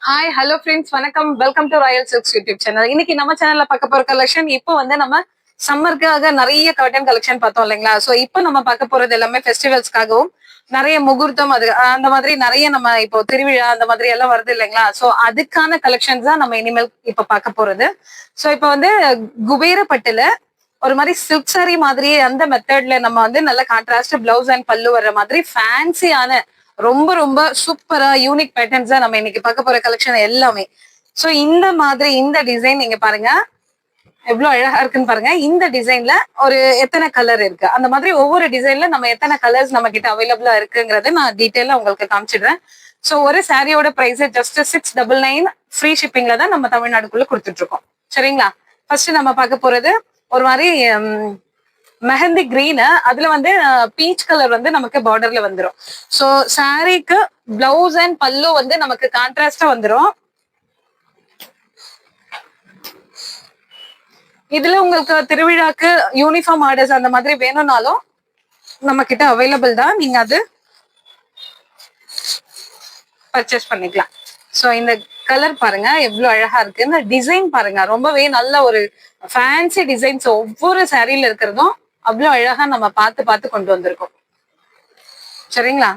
Hi hello friends, வணக்கம். Welcome to Royal silks YouTube channel. இன்னைக்கு நம்ம சேனல்ல பார்க்க போற கலெக்ஷன், இப்போ வந்து நம்ம சம்மருக்காக நிறைய கர்டன் கலெக்ஷன் பார்த்தோம் இல்லைங்களா? ஸோ இப்போ நம்ம பார்க்க போறது எல்லாமே ஃபெஸ்டிவல்ஸ்க்காகவும் நிறைய முகூர்த்தம் அது அந்த மாதிரி நிறைய நம்ம இப்போ திருவிழா அந்த மாதிரி எல்லாம் வருது இல்லைங்களா? ஸோ அதுக்கான கலெக்ஷன்ஸ் தான் நம்ம இனிமேல் இப்போ பார்க்க போறது. ஸோ இப்போ வந்து குபேரப்பட்டுல ஒரு மாதிரி சில்க் சாரி மாதிரி அந்த மெத்தட்ல நம்ம வந்து நல்ல கான்ட்ராஸ்ட் பிளவுஸ் அண்ட் பல்லு வர்ற மாதிரி ஃபேன்சியான ரொம்ப ரொம்ப சூப்பரா யூனிக் பேட்டர்ன்ஸ் தான் நம்ம இன்னைக்கு பார்க்க போற கலெக்ஷன் எல்லாமே. சோ இந்த மாதிரி இந்த டிசைன் நீங்க பாருங்க எவ்வளவு அழகா இருக்குன்னு பாருங்க. இந்த டிசைன்ல ஒரு எத்தனை கலர் இருக்கு, அந்த மாதிரி ஒவ்வொரு டிசைன்ல நம்ம எத்தனை கலர்ஸ் நம்ம கிட்ட அவைலபிளா இருக்குங்கிறத நான் டீட்டெயிலா உங்களுக்கு காமிச்சிடுறேன். சோ ஒரு சாரியோட பிரைஸ் ஜஸ்ட் 699 ஃப்ரீ ஷிப்பிங்ல தான் நம்ம தமிழ்நாடுக்குள்ள கொடுத்துட்டு இருக்கோம். சரிங்களா? ஃபர்ஸ்ட் நம்ம பார்க்க போறது ஒரு மாதிரி மெஹந்தி கிரீன், அதுல வந்து பீச் கலர் வந்து நமக்கு பார்டர்ல வந்துடும். சோ சாரிக்கு பிளவுஸ் அண்ட் பல்லு வந்து நமக்கு கான்ட்ராஸ்டா வந்துடும். இதுல உங்களுக்கு திருவிழாக்கு யூனிஃபார்ம் ஆர்டர்ஸ் அந்த மாதிரி வேணும்னாலும் நம்ம கிட்ட அவைலபிள் தான், நீங்க அது பர்ச்சேஸ் பண்ணிக்கலாம். சோ இந்த கலர் பாருங்க எவ்வளவு அழகா இருக்கு. இந்த டிசைன் பாருங்க ரொம்பவே நல்ல ஒரு ஃபேன்சி டிசைன்ஸ் ஒவ்வொரு சாரியில இருக்கிறதும் அவ்வளவு அழகா நம்ம பார்த்து பார்த்து கொண்டு வந்திருக்கோம். சரிங்களா?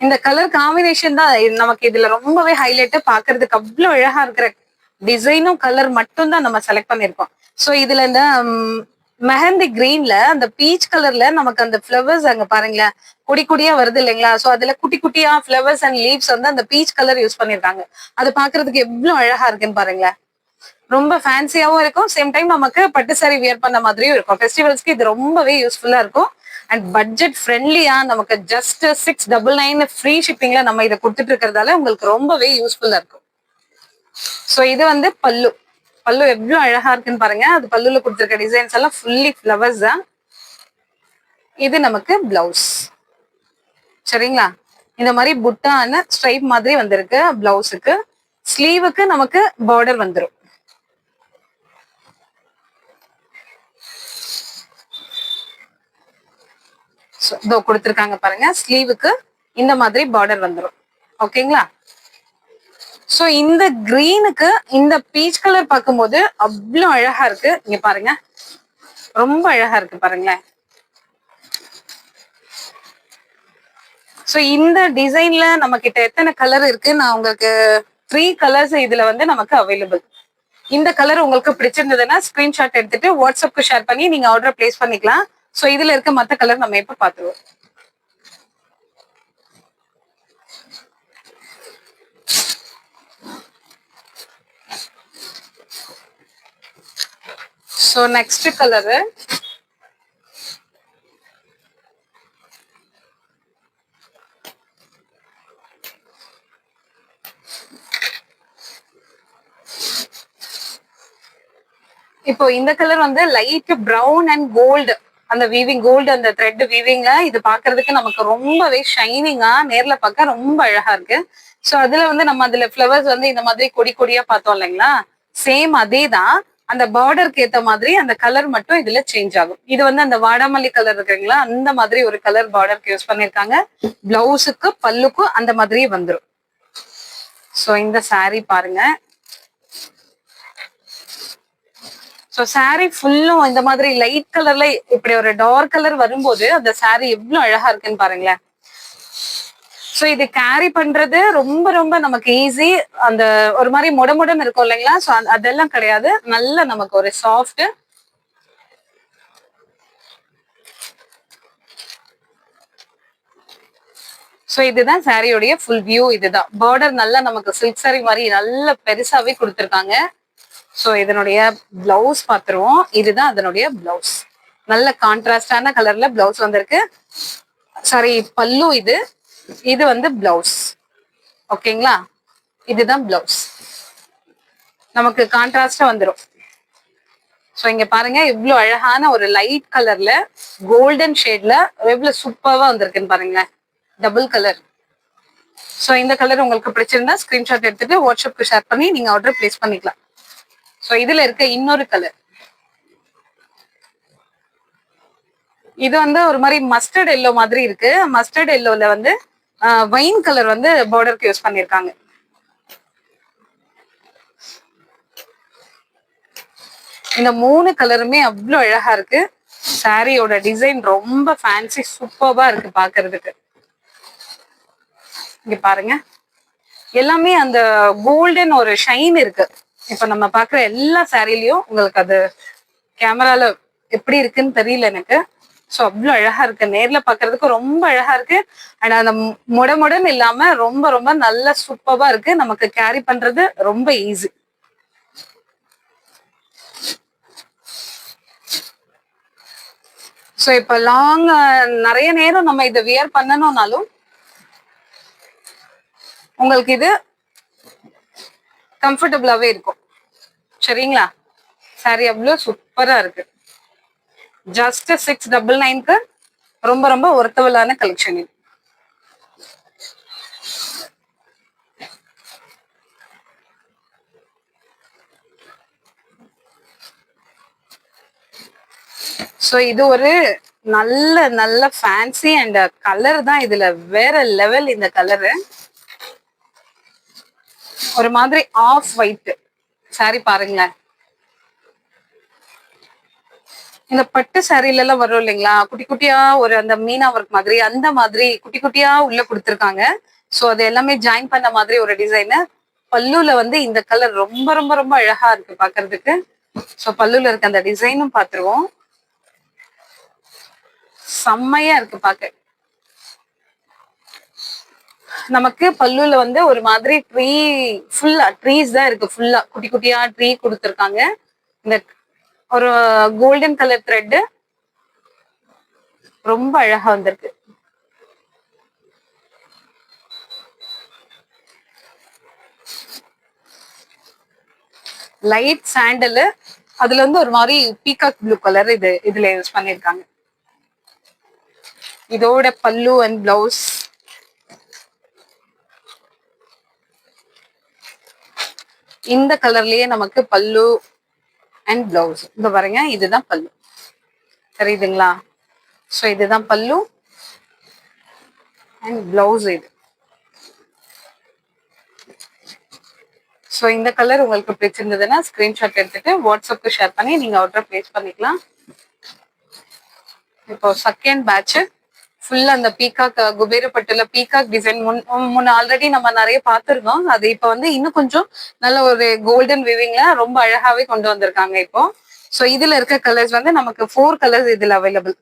இந்த கலர் காம்பினேஷன் தான் நமக்கு இதுல ரொம்பவே ஹைலைட், பாக்குறதுக்கு அவ்வளவு அழகா இருக்கிற டிசைனும் கலர் மட்டும் தான் நம்ம செலக்ட் பண்ணிருக்கோம். சோ இதுல இந்த மெஹந்தி கிரீன்ல அந்த பீச் கலர்ல நமக்கு அந்த ஃபிளவர்ஸ் அங்க பாருங்களேன் குடி குடியா வருது இல்லைங்களா? சோ அதுல குட்டி குட்டியா ஃபிளவர்ஸ் அண்ட் லீவ்ஸ் வந்து அந்த பீச் கலர் யூஸ் பண்ணிருக்காங்க. அது பாக்குறதுக்கு எவ்வளவு அழகா இருக்குன்னு பாருங்களேன். ரொம்ப ஃபேன்சியாவும் இருக்கும், சேம் டைம் நமக்கு பட்டு சாரி வியர் பண்ண மாதிரியும் இருக்கும். ஃபெஸ்டிவல்ஸ்க்கு இது ரொம்பவே யூஸ்ஃபுல்லா இருக்கும். அண்ட் பட்ஜெட் ஃப்ரெண்ட்லியா நமக்கு ஜஸ்ட் 699 ஃப்ரீ ஷிப்பிங்ல நம்ம இதை கொடுத்துட்டு இருக்கிறதால உங்களுக்கு ரொம்பவே யூஸ்ஃபுல்லா இருக்கும். சோ இது வந்து பல்லு. பல்லு எவ்வளவு அழகா இருக்குன்னு பாருங்க. அது பல்லுல கொடுத்துருக்க டிசைன்ஸ் எல்லாம் ஃபுல்லி ஃபிளவர்ஸ் தான். இது நமக்கு பிளவுஸ். சரிங்களா? இந்த மாதிரி புட்டான ஸ்ட்ரைப் மாதிரி வந்திருக்கு பிளவுஸுக்கு. ஸ்லீவுக்கு நமக்கு பார்டர் வந்துடும். இதோ கொடுத்துருக்காங்க பாருங்க, ஸ்லீவுக்கு இந்த மாதிரி பார்டர் வந்துடும். ஓகேங்களா? சோ இந்த கிரீனுக்கு இந்த பீச் கலர் பார்க்கும்போது அவ்வளவு அழகா இருக்கு. இங்க பாருங்க ரொம்ப அழகா இருக்கு பாருங்களேன். சோ இந்த டிசைன்ல நம்ம கிட்ட எத்தனை கலர் இருக்கு, நான் உங்களுக்கு 3 கலர்ஸ் இதுல வந்து நமக்கு அவைலபிள். இந்த கலர் உங்களுக்கு பிடிச்சிருந்ததுன்னா ஸ்கிரீன்ஷாட் எடுத்துட்டு வாட்ஸ்அப்க்கு ஷேர் பண்ணி நீங்க ஆர்டர் பிளேஸ் பண்ணிக்கலாம். சோ இதுல இருக்க மத்த கலர் நம்ம இப்ப பாத்துருவோம். சோ நெக்ஸ்ட் கலரு இப்போ இந்த கலர் வந்து லைட் பிரவுன் அண்ட் கோல்டு, அந்த வீவிங் கோல்டு அந்த த்ரெட் வீவிங்க இது பாக்குறதுக்கு நமக்கு ரொம்பவே ஷைனிங்கா நேர்ல பார்க்க ரொம்ப அழகா இருக்கு. சோ அதுல வந்து நம்ம அதுல ஃபிளவர்ஸ் வந்து இந்த மாதிரி கொடி கொடியா பார்த்தோம் இல்லைங்களா? சேம் அதே தான். அந்த பார்டருக்கு ஏத்த மாதிரி அந்த கலர் மட்டும் இதுல சேஞ்ச் ஆகும். இது வந்து அந்த வாடாமல்லி கலர் இருக்குங்களா, அந்த மாதிரி ஒரு கலர் பார்டருக்கு யூஸ் பண்ணிருக்காங்க. பிளவுஸுக்கு பல்லுக்கும் அந்த மாதிரியே வந்துடும். சோ இந்த சாரி பாருங்க. சோ சாரி ஃபுல்லும் இந்த மாதிரி லைட் கலர்ல இப்படி ஒரு டார்க் கலர் வரும்போது அந்த சாரி எவ்வளவு அழகா இருக்குன்னு பாருங்களேன். சோ இது கேரி பண்றது ரொம்ப ரொம்ப நமக்கு ஈஸி. அந்த ஒரு மாதிரி முடமுடன் இருக்கும் இல்லைங்களா? சோ அதெல்லாம் கிடையாது. நல்ல நமக்கு ஒரு சாஃப்ட். சோ இதுதான் சாரியோடைய ஃபுல் வியூ. இதுதான் பார்டர் நல்லா நமக்கு சில்க் சாரி மாதிரி நல்ல பெருசாவே கொடுத்துருக்காங்க. சோ இதனுடைய பிளவுஸ் பாத்துருவோம். இதுதான் அதனுடைய பிளவுஸ். நல்ல கான்ட்ராஸ்டான கலர்ல பிளவுஸ் வந்திருக்கு. சாரி பல்லு. இது இது வந்து பிளவுஸ். ஓகேங்களா? இதுதான் பிளவுஸ். நமக்கு கான்ட்ராஸ்டா வந்துடும். சோ இங்க பாருங்க எவ்வளவு அழகான ஒரு லைட் கலர்ல கோல்டன் ஷேட்ல எவ்வளவு சூப்பர்வா வந்திருக்குன்னு பாருங்க. Double colour. சோ இந்த கலர் உங்களுக்கு பிடிச்சிருந்தா ஸ்கிரீன்ஷாட் எடுத்துட்டு வாட்ஸ்அப்க்கு ஷேர் பண்ணி நீங்க ஆர்டர் பிளேஸ் பண்ணிக்கலாம். சோ இதுல இருக்க இன்னொரு கலர் இது வந்து ஒரு மாதிரி மஸ்டர்ட் எல்லோ மாதிரி இருக்கு. மஸ்டர்ட் எல்லோல வந்து வைன் கலர் வந்து பார்டருக்கு யூஸ் பண்ணிருக்காங்க. இந்த 3 கலருமே அவ்வளவு அழகா இருக்கு. சாரியோட டிசைன் ரொம்ப ஃபேன்சி சூப்பர்பா இருக்கு பாக்குறதுக்கு. இங்க பாருங்க, எல்லாமே அந்த கோல்டன் ஒரு ஷைன் இருக்கு. இப்ப நம்ம பாக்குற எல்லா சாரிலயும் உங்களுக்கு அது கேமரால எப்படி இருக்குன்னு தெரியல எனக்கு. ஸோ அவ்வளவு அழகா இருக்கு, நேர்ல பாக்குறதுக்கு ரொம்ப அழகா இருக்கு. அண்ட் அந்த முடமுடன் இல்லாம ரொம்ப ரொம்ப நல்ல சூப்பர்பா இருக்கு. நமக்கு கேரி பண்றது ரொம்ப ஈஸி. ஸோ இப்ப லாங் நிறைய நேரம் நம்ம இதை வியர் பண்ணணும்னாலும் உங்களுக்கு இது கம்ஃபர்டபுளாவே இருக்கும். சரிங்களா? சாரி அவ்வளவு சூப்பரா இருக்கு. ஜஸ்ட் 699க்கு ரொம்ப ரொம்ப ஒர்த்தபிளான கலெக்ஷன் இது. ஸோ இது ஒரு நல்ல நல்ல ஃபேன்சி அண்ட் கலர் தான் இதுல வேற லெவல். இந்த கலரு ஒரு மாதிரி ஆஃப் ஒயிட் சாரி பாருங்களேன். இந்த பட்டு சாரில எல்லாம் வரும் இல்லைங்களா, குட்டி குட்டியா ஒரு அந்த மீனா ஒர்க் மாதிரி, அந்த மாதிரி குட்டி குட்டியா உள்ள கொடுத்துருக்காங்க. ஸோ அது எல்லாமே ஜாயின் பண்ண மாதிரி ஒரு டிசைனு. பல்லுல வந்து இந்த கலர் ரொம்ப ரொம்ப ரொம்ப அழகா இருக்கு பாக்குறதுக்கு. ஸோ பல்லுல இருக்க அந்த டிசைனும் பாத்துருவோம். செம்மையா இருக்கு பாக்க. நமக்கு பல்லுல வந்து ஒரு மாதிரி ட்ரீ, ஃபுல்லா ட்ரீஸ் தான் இருக்கு. ஃபுல்லா குட்டி குட்டியா ட்ரீ கொடுத்துருக்காங்க. இந்த ஒரு கோல்டன் கலர் த்ரெட் ரொம்ப அழகா வந்திருக்கு. லைட் சாண்டல், அதுல வந்து ஒரு மாதிரி பீகாக் ப்ளூ கலர் இது இதுல யூஸ் பண்ணிருக்காங்க. இதோட பல்லு அண்ட் பிளவுஸ். இந்த கலர்லயே நமக்கு பல்லு அண்ட் பிளவுஸ். இந்த பாருங்க, இதுதான் பல்லு, தெரியுதுங்களா? ஸோ இதுதான் பல்லு அண்ட் பிளவுஸ் இது. ஸோ இந்த கலர் உங்களுக்கு பிடிச்சிருந்ததுன்னா ஸ்கிரீன்ஷாட் எடுத்துட்டு வாட்ஸ்அப்க்கு ஷேர் பண்ணி நீங்க ஆர்டர் பிளேஸ் பண்ணிக்கலாம். இப்போ செகண்ட் பேட்ச் ஃபுல்லா அந்த பீகாக் குபேரப்பட்டுல பீகாக் டிசைன் முன்ன ஆல்ரெடி நம்ம நிறைய பார்த்துருந்தோம். அது இப்போ வந்து இன்னும் கொஞ்சம் நல்ல ஒரு கோல்டன் விவிங்ல ரொம்ப அழகாவே கொண்டு வந்திருக்காங்க இப்போ. ஸோ இதுல இருக்க கலர்ஸ் வந்து நமக்கு 4 கலர்ஸ் இதுல அவைலபிள்.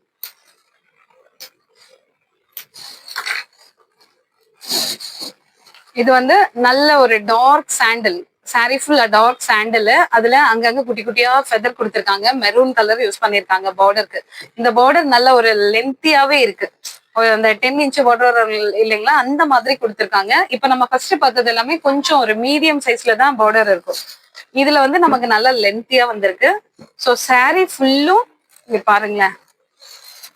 இது வந்து நல்ல ஒரு டார்க் சாண்டல் சாரி, ஃபுல்லா டார்க் சாண்டல். அதுல அங்கங்க குட்டி குட்டியா ஃபெதர் கொடுத்துருக்காங்க. மெரூன் கலர் யூஸ் பண்ணிருக்காங்க பார்டருக்கு. இந்த பார்டர் நல்ல ஒரு லென்த்தியாவே இருக்கு. அந்த 10 இன்ச் பார்டர் இல்லைங்களா, அந்த மாதிரி கொடுத்துருக்காங்க. இப்ப நம்ம ஃபர்ஸ்ட் பார்த்தது எல்லாமே கொஞ்சம் ஒரு மீடியம் சைஸ்ல தான் பார்டர் இருக்கும். இதுல வந்து நமக்கு நல்ல லென்த்தியா வந்திருக்கு. ஸோ சாரி ஃபுல்லும் இங்க பாருங்களேன்,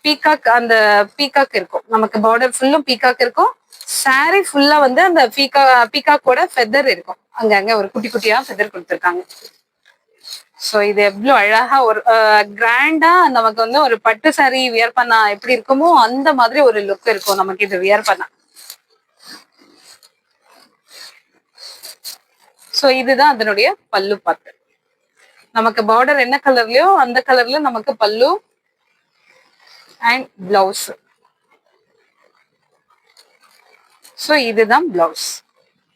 பீகாக் அந்த பீகாக் இருக்கும். நமக்கு பார்டர் ஃபுல்லும் பீகாக் இருக்கும். சாரி ஃபுல்லா வந்து அந்த பீகாக்கோட ஃபெதர் இருக்கும். அங்கங்க ஒரு குட்டி குட்டியா ஃபெதர் கொடுத்துருக்காங்க. ஸோ இது எவ்வளவு அழகா ஒரு கிராண்டா நமக்கு வந்து ஒரு பட்டு சாரி வியர் பண்ணா எப்படி இருக்குமோ அந்த மாதிரி ஒரு லுக் இருக்கும் நமக்கு இது வியர் பண்ணா. ஸோ இதுதான் அதனுடைய பல்லு பாத்து. நமக்கு பார்டர் என்ன கலர்லயோ அந்த கலர்ல நமக்கு பல்லு அண்ட் பிளவுஸ். ஸோ இதுதான் பிளவுஸ்.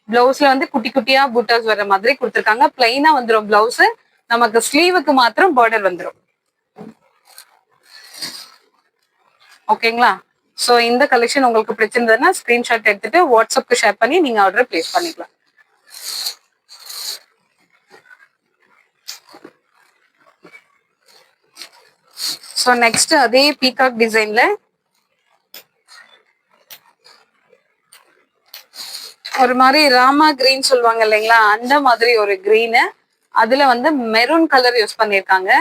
பிளவுஸ்ல வந்து குட்டி குட்டியா பூட்டாஸ் வர மாதிரி கொடுத்துருக்காங்க. பிளைனா வந்துடும் பிளவுஸ். நமக்கு ஸ்லீவுக்கு மாத்திரம் பார்டர் வந்துடும். ஓகேங்களா? ஸோ இந்த கலெக்ஷன் உங்களுக்கு பிடிச்சிருந்ததுன்னா ஸ்கிரீன்ஷாட் எடுத்துட்டு வாட்ஸ்அப்க்கு ஷேர் பண்ணி நீங்க ஆர்டர் பிளேஸ் பண்ணிக்கலாம். ஸோ நெக்ஸ்ட் அதே பீகாக் டிசைன்ல ஒரு மாதிரி ராமா கிரீன் சொல்லுவாங்க இல்லைங்களா, அந்த மாதிரி ஒரு கிரீனு. அதுல வந்து மெரூன் கலர் யூஸ் பண்ணிருக்காங்க.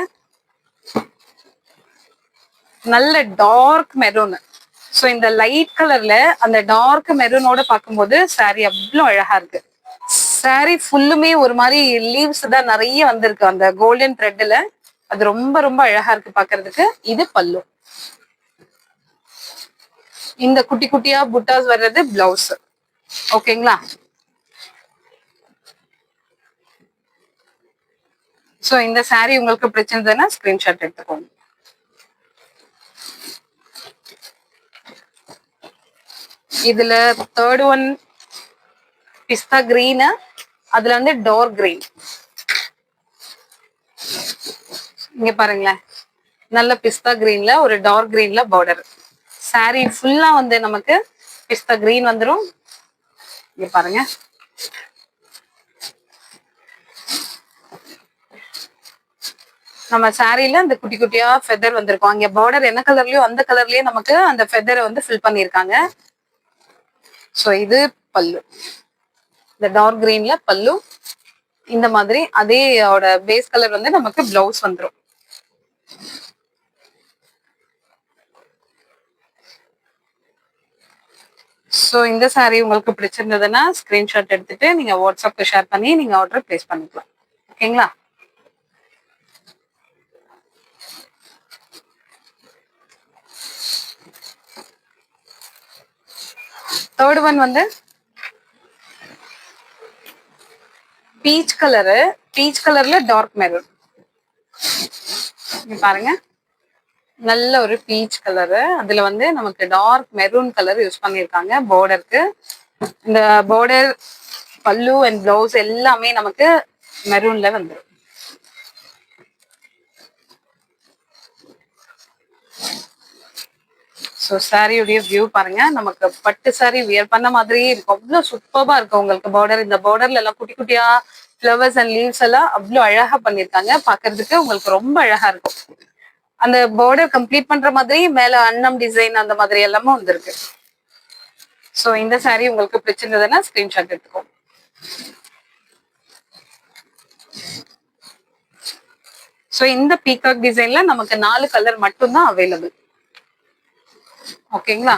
நல்ல டார்க் மெரூன். ஸோ இந்த லைட் கலர்ல அந்த டார்க் மெரூனோட பார்க்கும்போது சாரி அவ்வளோ அழகா இருக்கு. சாரி ஃபுல்லுமே ஒரு மாதிரி லீவ்ஸ் தான் நிறைய வந்திருக்கு அந்த கோல்டன் த்ரெட்ல. அது ரொம்ப ரொம்ப அழகா இருக்கு பாக்குறதுக்கு. இது பல்லு. இந்த குட்டி குட்டியா புட்டாஸ் வர்றது பிளவுஸ். ஓகேங்களா? சோ இந்த saree உங்களுக்கு பிடிச்சிருந்ததுன்னா ஸ்கிரீன்ஷாட் எடுத்துக்கோங்க. இதுல தேர்ட் ஒன் பிஸ்தா கிரீன், அதுல வந்து டோர் கிரீன். இங்க பாருங்களேன், நல்ல பிஸ்தா கிரீன்ல ஒரு டார்க் கிரீன்ல பார்டர். saree ஃபுல்லா வந்து நமக்கு பிஸ்தா கிரீன் வந்துரும். இங்க பாருங்க, நம்ம சாரில இந்த குட்டி குட்டியா ஃபெதர் வந்திருக்கும். அங்க பார்டர் என்ன கலர்லயோ அந்த கலர்லயே நமக்கு அந்த ஃபெதரை வந்து ஃபில் பண்ணிருக்காங்க. சோ இது பல்லு, இந்த டார்க் கிரீன்ல பல்லு. இந்த மாதிரி அதே பேஸ் கலர் வந்து நமக்கு பிளவுஸ் வந்துரும். சோ இந்த saree உங்களுக்கு பிடிச்சிருந்ததுன்னா ஸ்கிரீன்ஷாட் எடுத்துட்டு நீங்க வாட்ஸ்அப்க்கு ஷேர் பண்ணி நீங்க ஆர்டர் பிளேஸ் பண்ணிக்கலாம். ஓகேங்களா? தேர்ட் ஒன் வந்து பீச் கலரு, பீச் கலர்ல டார்க் மெரூன். பாருங்க, நல்ல ஒரு பீச் கலரு, அதுல வந்து நமக்கு டார்க் மெரூன் கலர் யூஸ் பண்ணிருக்காங்க பார்டருக்கு. இந்த பார்டர், பல்லு அண்ட் பிளவுஸ் எல்லாமே நமக்கு மெரூன்ல வந்துடும். ஸோ சாரியுடைய வியூ பாருங்க, நமக்கு பட்டு சாரி வியர் பண்ண மாதிரியே இருக்கும். அவ்வளவு சூப்பர்பா இருக்கும் உங்களுக்கு பார்டர். இந்த பார்டர்ல எல்லாம் குட்டி குட்டியா ஃபிளவர்ஸ் அண்ட் லீவ்ஸ் எல்லாம் அவ்வளவு அழகா பண்ணிருக்காங்க. பாக்குறதுக்கு உங்களுக்கு ரொம்ப அழகா இருக்கும். அந்த பார்டர் கம்ப்ளீட் பண்ற மாதிரி மேல அன்னம் டிசைன் அந்த மாதிரி எல்லாமே வந்திருக்கு. சோ இந்த saree உங்களுக்கு பிடிச்சிருந்ததுன்னா ஸ்கிரீன்ஷாட் எடுத்துக்கோ. சோ இந்த பீகாக் டிசைன்ல நமக்கு 4 கலர் மட்டும் தான் அவைலபிள். ஓகேங்களா?